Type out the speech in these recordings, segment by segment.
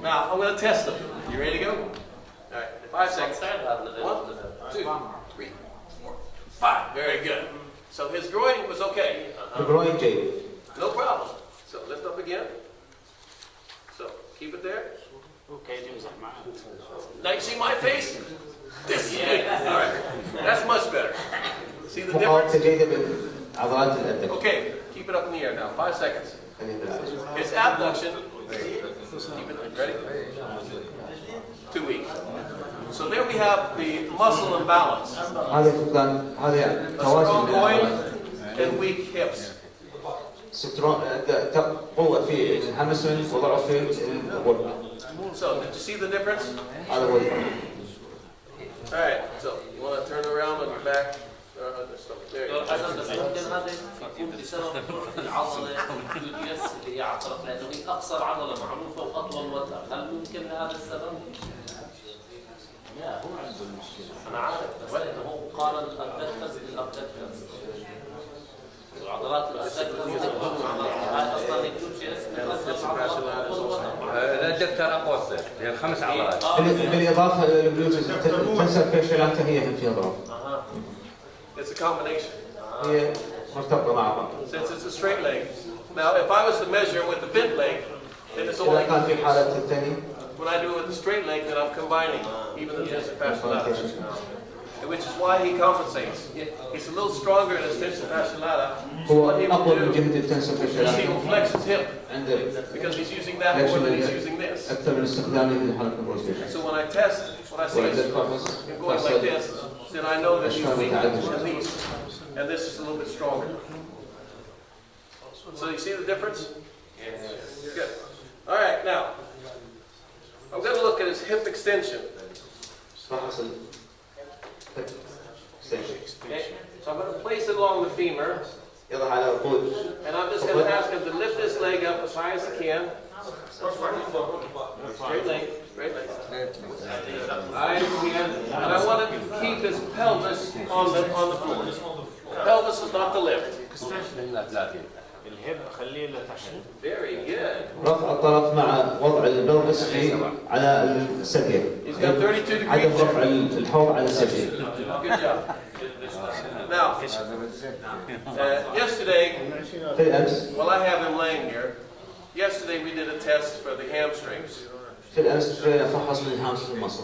Now, I'm going to test them. You ready to go? All right, 5 seconds. 1, 2, 3, 4, 5. Very good. So his groin was okay. The groin جيد. No problem. So lift up again. So keep it there. Now you see my face? This is good. All right. That's much better. See the difference? Okay, keep it up in the air now. 5 seconds. His abduction. Keep it ready. 2 weeks. So there we have the muscle imbalance. A strong groin and weak hips. قوة في الهامسترنج وضعف في الورك. So did you see the difference? هذا هو. All right. So you want to turn around on your back. There you go. ممكن هذا يكون بسبب العضلة اليس اللي هي على الطرف لأنه هي أقصر عضلة معروفة وأطول وتر، هل ممكن هذا السبب؟ لا هو عنده المشكلة. أنا عارف بس لأنه هو قارن الأبدكتس بالأبدكتس. العضلات الأبدكتس هاي أصلاً يكون شيء اسمه الأبدكتر أقوى هي الخمس عضلات. بالإضافة للجلوتس تنسى فيشلاتها هي في أضراف. It's a combination. هي مرتبطة مع بعض. Since it's a straight leg. Now, if I was to measure with the bent leg, then it's only. إذا كان في حالة الثاني. When I do it with the straight leg, then I'm combining even the tensor fasciolata, which is why he compensates. He's a little stronger in his tensor fasciolata. What he will do is he will flex his hip because he's using that more than he's using this. So when I test, what I see is him going like this, then I know that he's weak at least, and this is a little bit stronger. So you see the difference? Good. All right, now. I'm going to look at his hip extension. Okay. So I'm going to place it along the femur. And I'm just going to ask him to lift this leg up as high as he can. Straight leg, straight leg. And I want him to keep his pelvis on the floor. Pelvis is not the lift. Very good. رفع الطرف مع وضع البلغس على السفير. عدم رفع الحوض على السفير. Good job. Now, yesterday, well, I have him laying here. Yesterday we did a test for the hamstrings. في الأمس جينا فحص للهامسترنج مصر.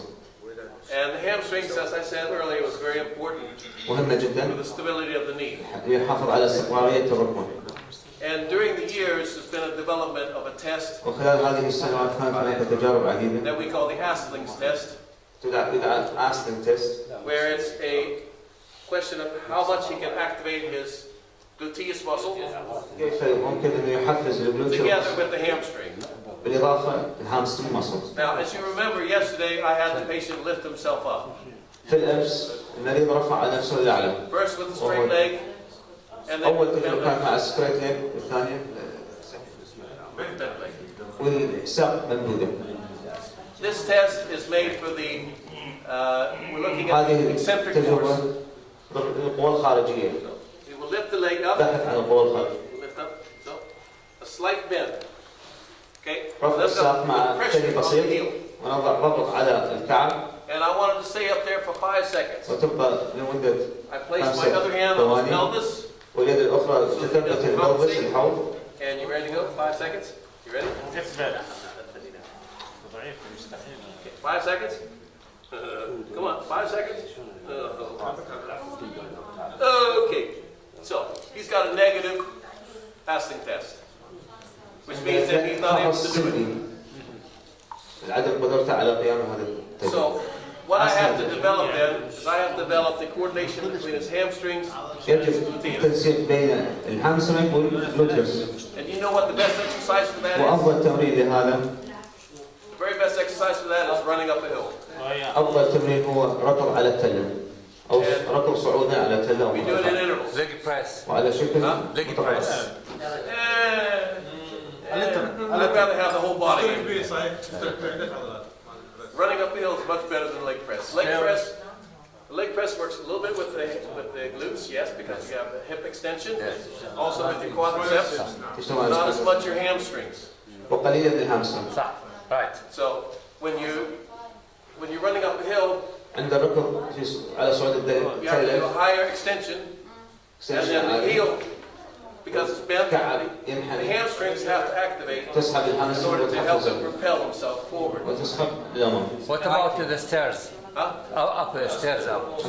And the hamstrings, as I said earlier, was very important مهمة جدا. for the stability of the knee. يحافظ على استقرارية الركبة. And during the years, there's been a development of a test وخلال هذه السنوات كانت هناك تجارب عديدة. that we call the Astling's test. تدعى Astling's test. Where it's a question of how much he can activate his gluteus muscle كيف ممكن إنه يحفز الجلوتيوس together with the hamstring. بالإضافة الهامسترنج muscles. Now, as you remember, yesterday I had the patient lift himself up. في الأمس المريض رفع على نفسه للأعلى. First with the straight leg, and then أول with the تجربة كانت مع الستريت ليج، الثانية bent leg. والساق ممدودة. This test is made for the. We're looking at the eccentric force. القوى الخارجية. We will lift the leg up. بحث عن القوى الخارجية. Lift up. So, a slight bend. Okay. رفع الساق مع تني بسيط ونضع ربط على الكعب. And I wanted to stay up there for 5 seconds. وتبقى لمدة I placed my other hand on his pelvis. واليد الأخرى تثبت البلغس الحوض. And you ready to go? 5 seconds. You ready? Okay, 5 seconds. Come on, 5 seconds. Okay. So he's got a negative fasting test, which means that he's not able to do it. العدم قدرته على قيام هذا التجربة. So what I have to develop then is I have to develop the coordination between his hamstrings and his يجب gluteus. التنسيق بين الهامسترنج والجلوتيوس. And you know what the best exercise for that is? وأفضل تمرين لهذا. The very best exercise for that is running up a hill. أفضل تمرين هو ركض على التلة أو ركض صعودا على التلة. We do it in intervals. Leg press. وعلى شكل Leg press. I'd rather have the whole body. Running up the hill is much better than leg press. Leg press, The leg press works a little bit with the glutes, yes, because you have the hip extension. Also with your quadriceps. Not as much your hamstrings. وقليلا بالهامسترنج. صح. Right. So when you're running up a hill, عند الركض على صعود الدائرة you have to do a higher extension, and then the heel, because it's bent, the hamstrings have to activate تسحب in الهامسترنج order to help them وتحفزه propel themselves forward. وتسحب للأمام. What about the stairs? Huh? Up the stairs up.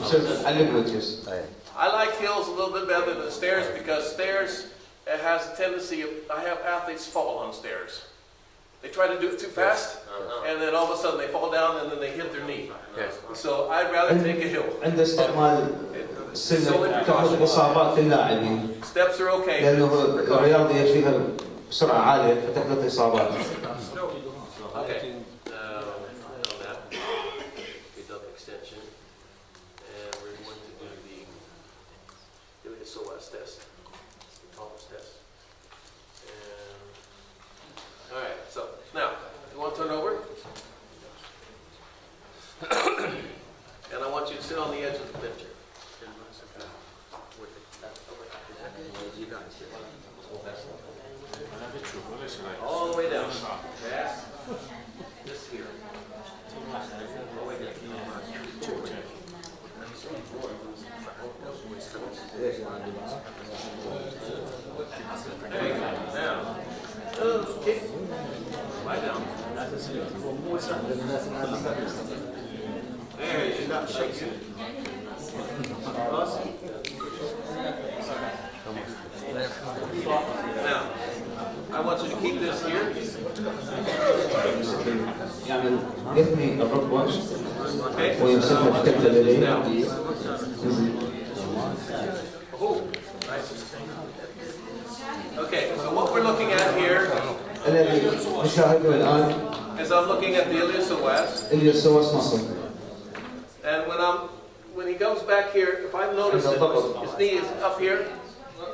على الجلوتيوس. I like hills a little bit better than stairs because stairs, it has a tendency of, I have athletes fall on stairs. They try to do it too fast, and then all of a sudden they fall down and then they hit their knee. Yes. So I'd rather take a hill. عند استعمال السلم تأخذ إصابات اللاعبين. Steps are okay. لأنه الرياضية فيها بسرعة عالية فتحدث إصابات. Okay. Extension, and we're going to do the psoas test, the Thomas test. All right. So now, you want to turn over, and I want you to sit on the edge of the picture. All the way down. This here. All the way down. There you go. Now, okay. Lie down. There you go. Shake it. Now, I want you to keep this here. يعمل يثني الركبة Okay. ويمسكها بشكل للي. Now. Oh, nice. Okay, so what we're looking at here الذي نشاهده الآن is I'm looking at the iliopsoas, اليسوس مصر. and when he comes back here, if I notice that his knee is up here,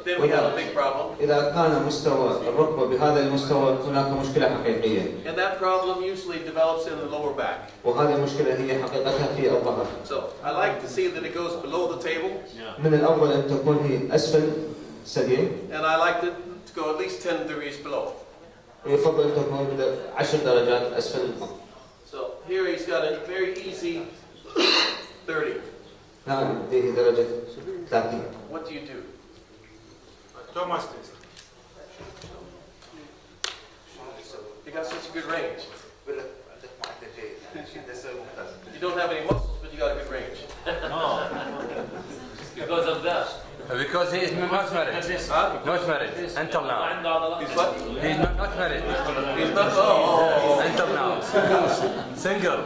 then we have a big problem. إذا كان مستوى الركبة بهذا المستوى هناك مشكلة حقيقية. And that problem usually develops in the lower back. وهذه المشكلة هي حقيقتها في الظهر. So I like to see that it goes below the table, من الأفضل أن تكون هي أسفل السدين. and I like it to go at least 10 degrees below. ويفضل أن تكون 10 درجات أسفل الماء. So here he's got a very easy 30. نعم هذه درجة 30. What do you do? Thomas test. You got such a good range. You don't have any muscles, but you got a good range. No. Because of that. Because he is not married. Huh? Not married. Until now. عنده عضلات. He's what? He is not married. He's not. Oh. Until now. Single.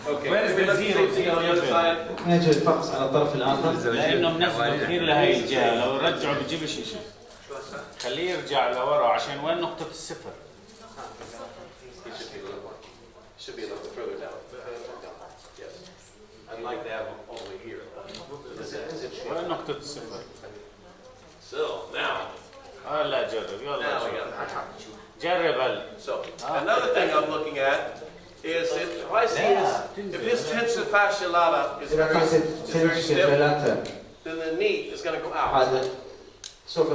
Okay. Where is the Let's zero? see on the other side. نجي الفحص على الطرف الآخر. لأنه منزل كثير لهي الجهة، لو رجعوا بيجيب شيء. خليه يرجع لورا عشان وين نقطة الصفر؟ Should be a little bit further down. Yes. I'd like to have him all the way here. وين نقطة الصفر؟ So now. لا جرب يلا Now we جرب. got it. جرب هلا. So another thing I'm looking at is if I see his tension fasciolata is إذا كانت very stiff, ثلاثة then the knee is going to go out. هذا سوف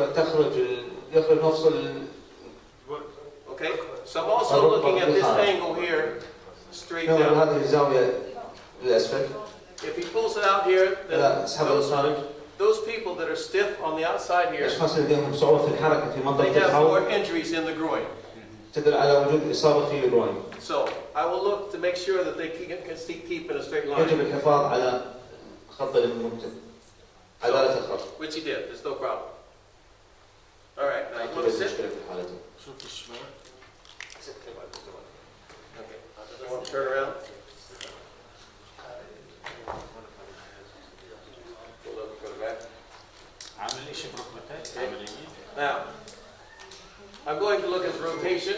يخرج مفصل. Okay? So I'm also looking at this angle here, straight down. هذه الزاوية للأسفل. If he pulls it out here, then لا اسحب الخارج. those people that are stiff on the outside here, الأشخاص اللي لديهم صعوبة في الحركة في they منطقة have more الحوض injuries in the groin. تدل على وجود إصابة في الجروين. So I will look to make sure that they can keep in a straight يجب line, الحفاظ على خط الممتد. عدالة الخط. which he did. There's no problem. All right, now you want to sit? مشكلة في حالته. شوف الشمال. Okay. You want to turn around? Pull over for the back. عامل شيء بركبتك؟ عامل يمين. Now, I'm going to look at rotation.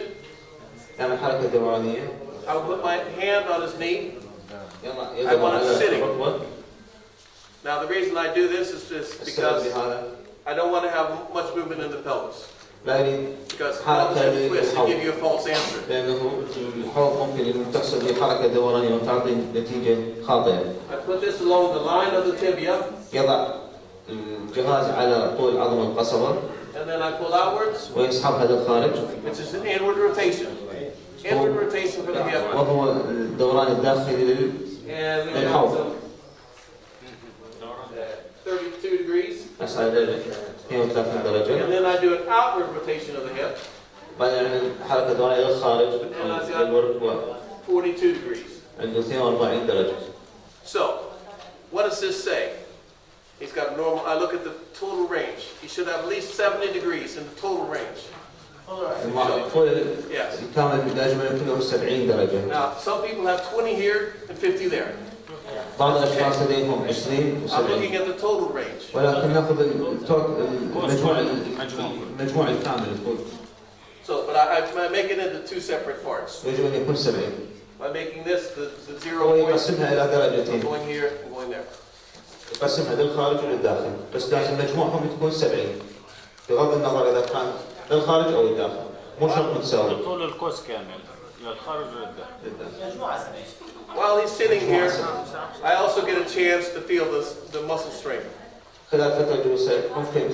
يعمل حركة دورانية. I will put my hand on his knee. يضع I want it على sitting. الركبة. Now, the reason I do this is just السبب because لهذا I don't want to have much movement in the pelvis. لا يريد Because حركة if you twist, he'll give للحوض you a false answer. لأنه الحوض ممكن إنه تحصل به حركة دورانية وتعطي نتيجة خاطئة. I put this along the line of the tibia, يضع الجهاز على طول عظم القصبة and then I pull outwards, ويسحبها للخارج which is an inward rotation. Inward rotation for the hip. وهو الدوران الداخلي And we للحوض. have 32 degrees. أسعى إلى 32 درجة. And then I do an outward rotation of the hip, بعدين نعمل حركة دورانية للخارج للورك 42 degrees. عنده 42 درجة. So, what does this say? He's got normal, I look at the total range. He should have at least 70 degrees in the total range. الطول الكامل لازم يكون 70 درجة. Now, some people have 20 here and 50 there. بعض الأشخاص لديهم 20 I'm looking و70. at the total range. ولكن نأخذ المجموع الكامل الطول. So, but I make it into two separate parts. يجب أن يكون 70. By making this the 0 هو point, يقسمها إلى درجتين. going here and going there. يقسمها للخارج وللداخل. بس لازم مجموعهم تكون 70. بغض النظر إذا كان للخارج أو للداخل. مو شرط متساوي. طول القوس كامل للخارج وللداخل. While he's sitting here, I also get a chance to feel the muscle strength. خلال فترة جلوسه ممكن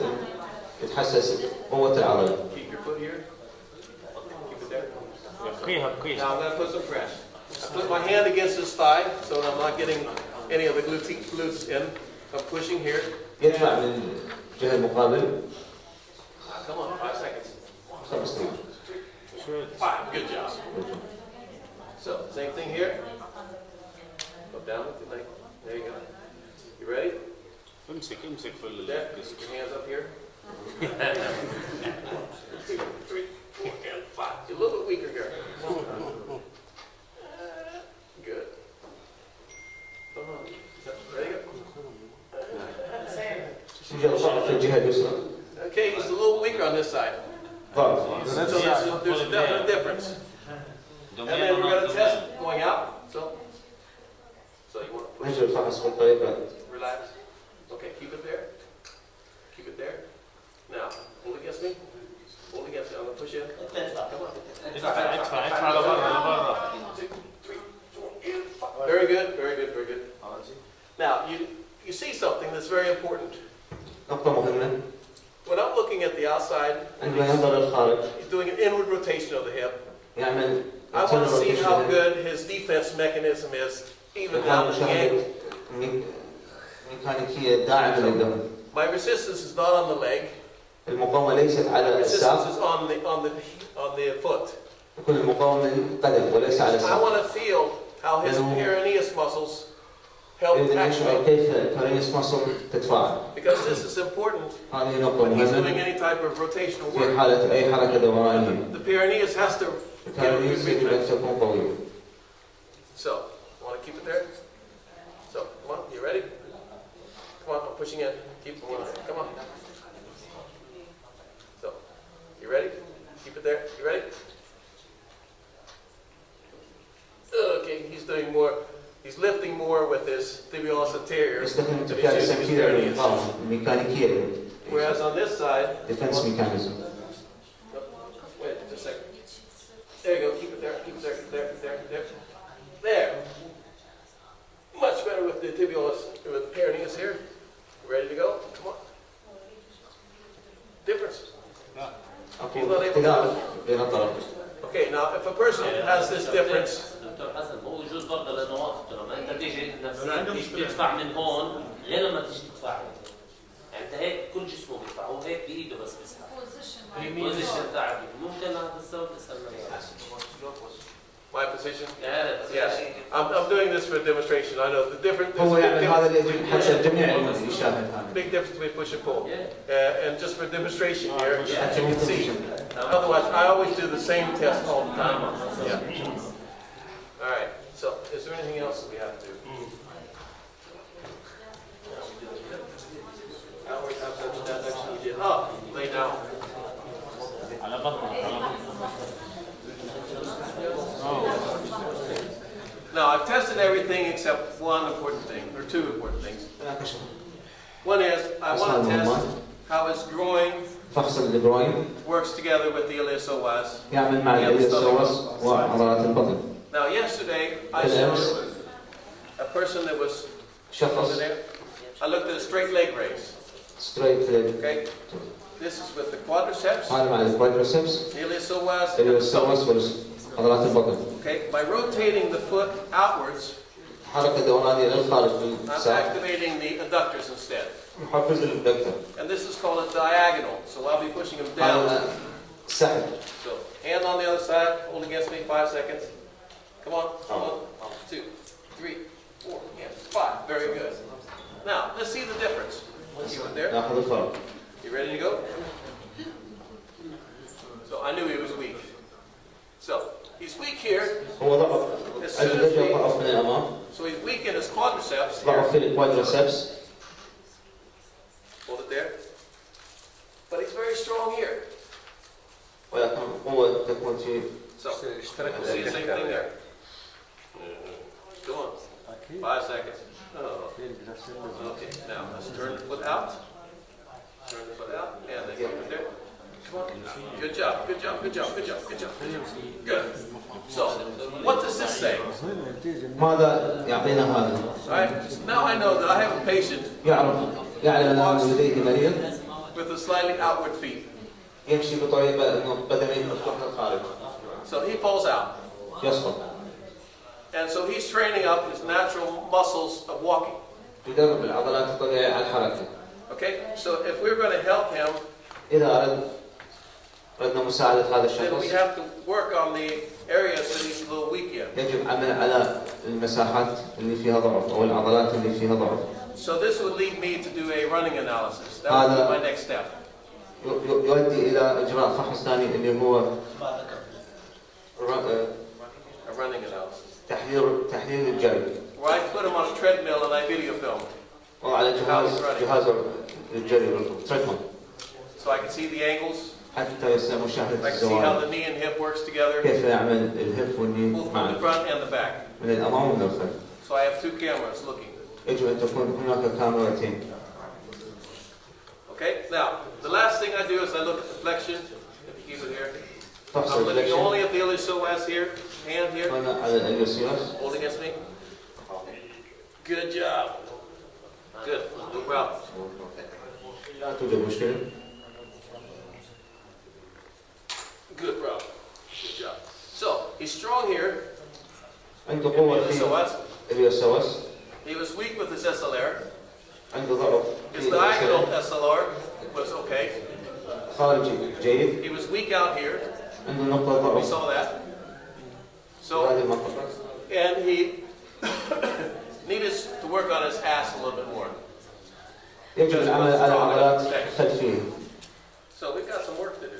يتحسس قوة العضلة. Keep your foot here. Keep it there. بقيها. Now I'm going to put some press. I put my hand against his thigh so that I'm not getting any of the glutes in. I'm pushing here. يدفع من الجهة المقابل. Come on, 5 seconds. 5 ثواني. 5, good job. So, same thing here. Go down with the leg. There you go. You ready? امسك في There. Put your hands up here. 2, 3, 4, and 5. You're a little bit weaker here. Good. Come on. Ready? يوجد ضعف في الجهة اليسرى. Okay, he's a little weaker on this side. ضعف. So there's a definite difference. And then we're going to test going out. So you want to push نجرب الفحص بالطريقة. relax. Okay, keep it there. Keep it there. Now, hold against me. Hold against me. I'm going to push in. Come on. ادفع لبرا. 2, 3, 4, and 5. Very good, very good, very good. Now, you see something that's very important. نقطة مهمة. When I'm looking at the outside, عندما ينظر للخارج he's doing an inward rotation of the hip. يعمل I want to see how good his defense mechanism is, even down at the ankle. ميكانيكية داعمة للدم. My resistance is not on the leg. المقاومة ليست My على resistance الساق. is on the foot. تكون المقاومة للقدم وليس على I الساق. want to feel how his peroneus muscles help يريد أن يشعر activate. كيف البارينيس ماسل تتفاعل. Because this is important هذه نقطة when he's doing مهمة any type of rotational في work. حالة أي حركة دورانية. The peroneus has to get a البارينيس good يجب أن reflex. تكون قوية. So, want to keep it there? So, come on, you ready? Come on, I'm pushing in. Keep it. Come on. So, you ready? Keep it there. You ready? Okay, he's doing more. He's lifting more with his tibialis anterior. يستخدم than he's تفكير using his السكيرة peroneus. للمقاومة الميكانيكية. Whereas on this side, ديفنس ميكانيزم. wait just a second. There you go. Keep it there. Keep it there. Keep it there. Keep it there. There. Much better with the tibialis, with the peroneus here. Ready to go? Come on. Difference. اختلاف بين الطرف. Okay, now if a person has this difference, دكتور حسن هو يجوز برضه لانه واقف لما انت تيجي نفسيا تيجي تدفع من هون غير لما تيجي تدفع من هون. يعني انت هيك كل جسمه بيدفع هو هيك بايده بس بيسحب. البوزيشن تاعك ممكن هذا السبب تسالنا my position. Yes. Yes. I'm doing this for a demonstration. I know the difference. هو There's a يعمل هذا اللي يجب حتى الجميع يشاهد هذا. big difference between push and pull. And just for demonstration here, حتى you can see. Otherwise, I always do the same test all the time. Yeah. All right. So, is there anything else that we have to do? I always have that next one. You did. Oh, lay down. على بطنك. Now, I've tested everything except one important thing, or two important things. One is, I want to test how his groin فحص الجروين works together with the iliopsoas. يعمل مع الإليوسوس وعضلات البطن. Now, yesterday I showed a person that was شخص over there. I looked at a straight leg raise. ستريت ليج. Okay, this is with the quadriceps, هذا مع الكوادريسبس the iliopsoas, and the الإليوسوس psoas. وعضلات البطن. Okay, by rotating the foot outwards, حركة دورانية للخارج I'm بالساق. activating the adductors instead. يحفز الدكتور. And this is called a diagonal, so I'll be pushing him down. هذا سحب. So, hand on the other side, hold against me, 5 seconds. Come on, 1, 2, 3, 4, and 5. Very good. Now, let's see the difference. You went there? ناخذ الفرق. You ready to go? So, I knew he was weak. So, he's weak here, هو ضعف. as عنده soon as دجاج we, ضعف من الأمام. so he's weak in his quadriceps. ضعف Here. في الكوادريسبس. Hold it there. But he's very strong here. ولكن قوة تكون في So, see the same thing there. Go on. 5 seconds. Oh. Okay, now let's turn the foot out. Turn the foot out. And then keep it there. Come on. Good job, good job, good job, good job, good job. Good. So, what does this say? ماذا يعطينا هذا؟ Alright, now I know that I have a patient يعلم أن لديه مريض with a slightly outward feet. يمشي بطريقة أنه قدميه مفتوح للخارج. So he falls out. يسقط. And so he's training up his natural muscles of walking. يدرب العضلات الطبيعية على الحركة. Okay, so if we're going to help him, إذا أردنا مساعدة هذا then we الشخص have to work on the areas that he's a little weak in. يجب عمل على المساحات اللي فيها ضعف أو العضلات اللي فيها ضعف. So this would lead me to do a running analysis. That would be my next step. يؤدي إلى إجراء فحص ثاني اللي هو A running analysis. تحليل الجري. Where I put him on a treadmill and I video film. أو على جهاز الجري تريدميل. So I can see the angles. حتى يستطيع مشاهدة I can see how الزوايا. the knee and hip works together. كيف يعمل الهب والني Both from the معا front and the back. من الأمام ومن الخلف. So I have 2 cameras looking. يجب أن تكون هناك كاميرتين. Okay, now, the last thing I do is I look at the flexion. If you keep it here. فحص I'm looking الفلكشن. only at the iliopsoas here, hand here. هنا على الإليوسيوس. Hold against me. Good job. Good. No problem. لا توجد مشكلة. Good problem. Good job. So, he's strong here. عنده قوة في Iliopsoas. الإليوسيوس. He was weak with his SLR. عنده ضعف His في diagonal الإليوسيوس. SLR was okay. خارجي جيد. He was weak out here. عنده نقطة We ضعف saw that. في So, هذه المنطقة. and he needed to work on his ass a little bit more. يجب العمل على عضلات خلفية. So we've got some work to do.